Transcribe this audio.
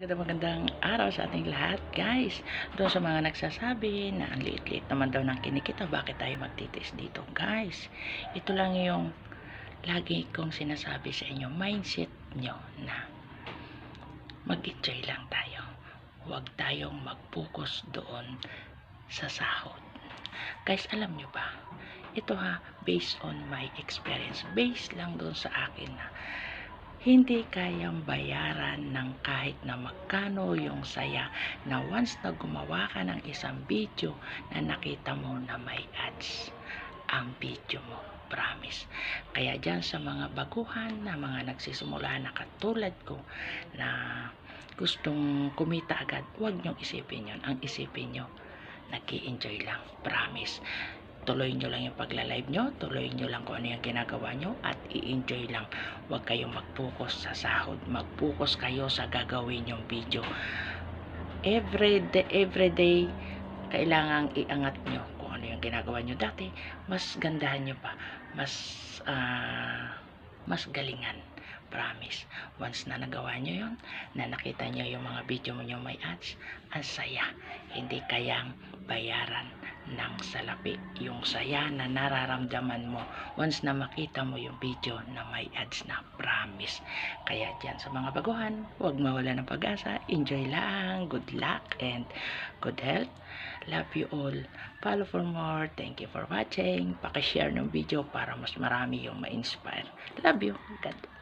Magandang araw sa ating lahat, guys. Doon sa mga nagsasabi na ang liit-liit naman daw ng kinikita, bakit tayo magtitiis dito, guys? Ito lang yung lagi kong sinasabi sa inyo, mindset nyo na mag-enjoy lang tayo. Huwag tayong mag-focus doon sa sahod. Guys, alam nyo ba? Ito based on my experience, based lang doon sa akin na hindi kayang bayaran ng kahit na magkano yung saya na once na gumawa ka ng isang video na nakita mo na may ads ang video mo. Promise. Kaya dyan sa mga baguhan na mga nagsisimula na katulad ko na gustong kumita agad, huwag nyong isipin yun. Ang isipin nyo, nag-i-enjoy lang. Promise. Tuloy nyo lang yung pagla-live nyo, tuloy nyo lang kung ano yung ginagawa nyo at i-enjoy lang. Huwag kayong mag-focus sa sahod, mag-focus kayo sa gagawin yung video. Every day kailangang iangat nyo kung ano yung ginagawa nyo dati, mas gandahan nyo pa, mas galingan. Promise. Once na nagawa nyo yun, na nakita nyo yung mga video mo nyo may ads, ang saya. Hindi kayang bayaran ng salapi. Yung saya na nararamdaman mo once na makita mo yung video na may ads na. Promise. Kaya dyan sa mga baguhan, huwag mawala ng pag-asa. Enjoy lang. Good luck and good health. Love you all. Follow for more. Thank you for watching. Pakishare ng video para mas marami yung ma-inspire. Love you. God.